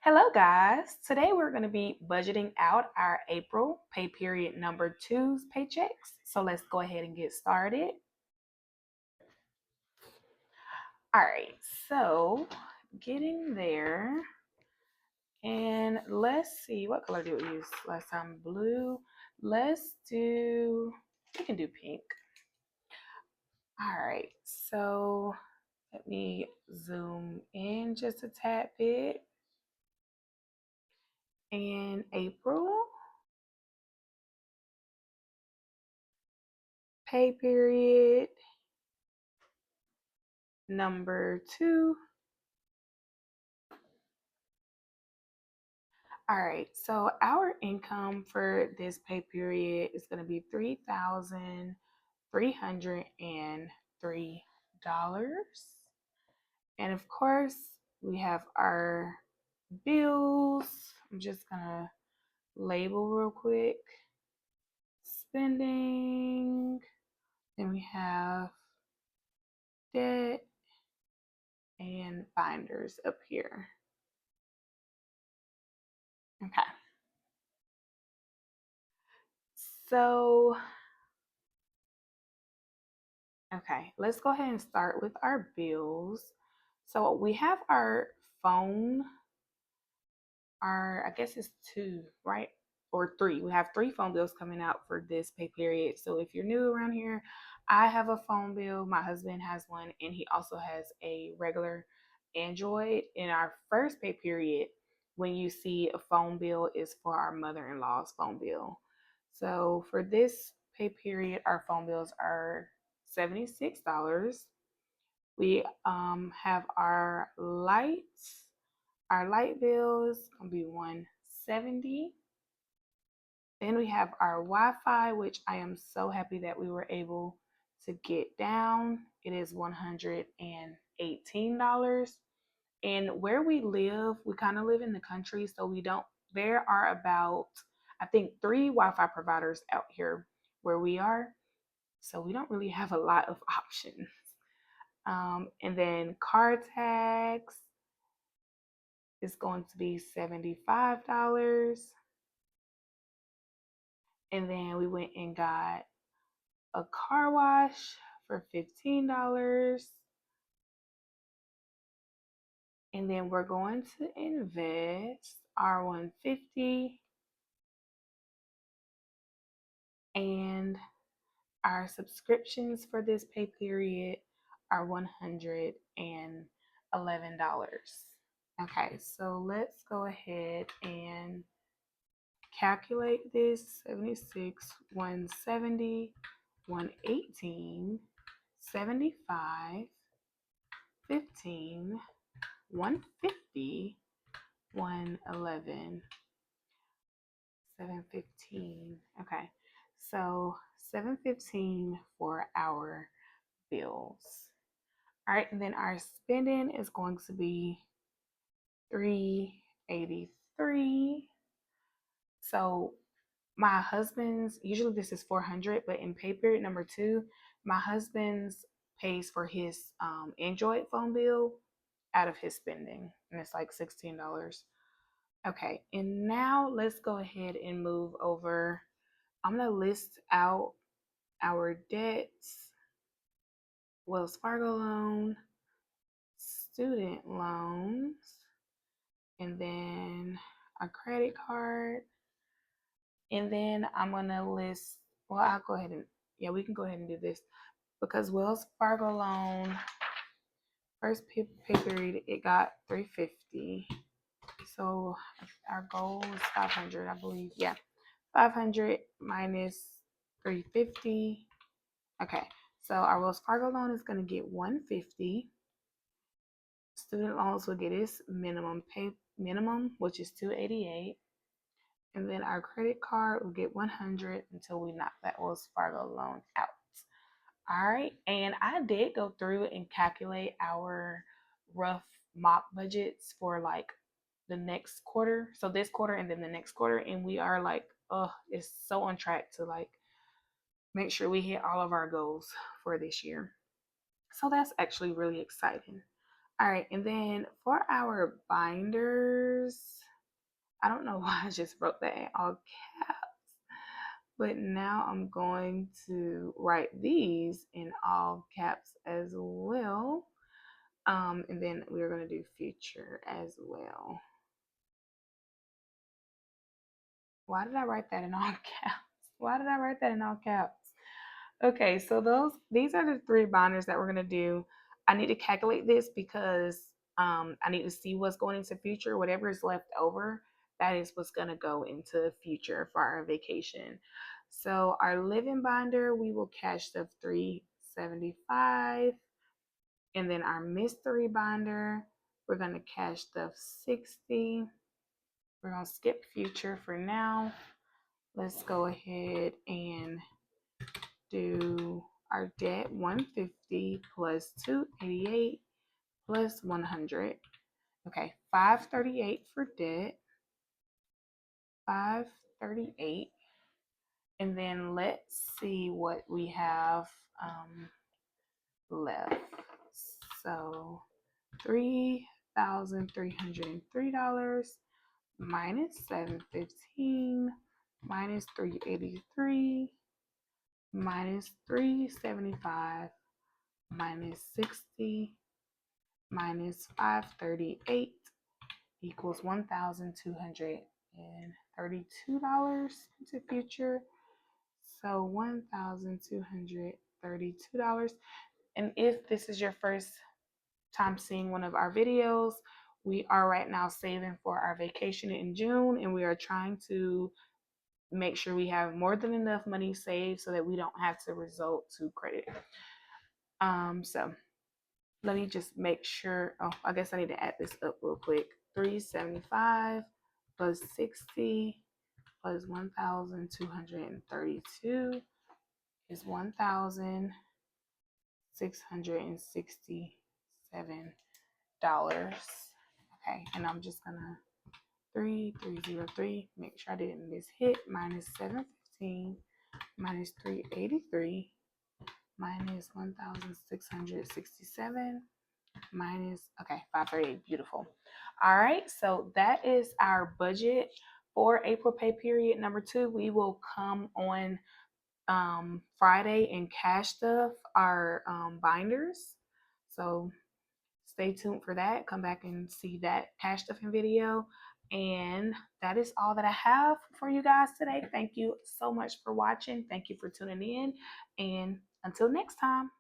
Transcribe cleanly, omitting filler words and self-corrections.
Hello, guys. Today we're going to be budgeting out our April pay period number two's paychecks. So let's go ahead and get started. All right, so getting there. And let's see, what color did we use last time? Blue. We can do pink. All right, so let me zoom in just a tad bit. In April, pay period number two. All right, so our income for this pay period is going to be $3,303. And of course, we have our bills. I'm just going to label real quick. Spending. Then we have debt and binders up here. Okay. So, okay, let's go ahead and start with our bills. So we have our phone, I guess it's two, right? Or three. We have three phone bills coming out for this pay period. So if you're new around here, I have a phone bill. My husband has one, and he also has a regular Android. In our first pay period, when you see a phone bill, is for our mother-in-law's phone bill. So for this pay period, our phone bills are $76. We have our lights. Our light bill is gonna be $170. Then we have our Wi-Fi, which I am so happy that we were able to get down. It is $118. And where we live, we kind of live in the country, so we don't. There are about, I think, three Wi-Fi providers out here where we are, so we don't really have a lot of options. And then car tax is going to be $75. And then we went and got a car wash for $15. And then we're going to invest our 150, and our subscriptions for this pay period are $111. Okay, so let's go ahead and calculate this. 76, 170, 118, 75, 15, 150, 111, 715. Okay, so 715 for our bills. All right, and then our spending is going to be 383. So my husband's, usually this is 400, but in pay period number two, my husband's pays for his Android phone bill out of his spending, and it's like $16. Okay, and now let's go ahead and move over. I'm gonna list out our debts: Wells Fargo loan, student loans, and then our credit card. And then I'm gonna list, well, I'll go ahead and, yeah, we can go ahead and do this because Wells Fargo loan, first pay period, it got 350. So our goal is 500, I believe. Yeah, 500 minus 350. Okay, so our Wells Fargo loan is going to get 150. Student loans will get its minimum, which is 288. And then our credit card will get 100 until we knock that Wells Fargo loan out. All right, and I did go through and calculate our rough mock budgets for like the next quarter. So this quarter and then the next quarter, and we are like, oh, it's so on track to like make sure we hit all of our goals for this year. So that's actually really exciting. All right, and then for our binders, I don't know why I just wrote that in all caps, but now I'm going to write these in all caps as well. And then we're going to do future as well. Why did I write that in all caps? Why did I write that in all caps? Okay, so these are the three binders that we're gonna do. I need to calculate this because I need to see what's going into future. Whatever is left over, that is what's gonna go into future for our vacation. So our living binder, we will cash the 375, and then our mystery binder, we're gonna cash the 60. We're gonna skip future for now. Let's go ahead and do our debt 150 plus 288 plus 100. Okay, 538 for debt, 538. And then let's see what we have left. So $3,303 minus 715 minus 383 minus 375 minus 60 minus 538 equals $1,232 into future. So $1,232. And if this is your first time seeing one of our videos, we are right now saving for our vacation in June, and we are trying to make sure we have more than enough money saved so that we don't have to resort to credit. So let me just make sure. Oh, I guess I need to add this up real quick. 375 plus 60 plus 1,232 is $1,667. Okay, and I'm just gonna 3303. Make sure I didn't miss hit. Minus 715 minus 383 minus 1,667 minus, okay, 538. Beautiful. All right, so that is our budget for April pay period number 2. We will come on Friday and cash stuff our binders. So stay tuned for that. Come back and see that cash stuffing video. And that is all that I have for you guys today. Thank you so much for watching. Thank you for tuning in. And until next time.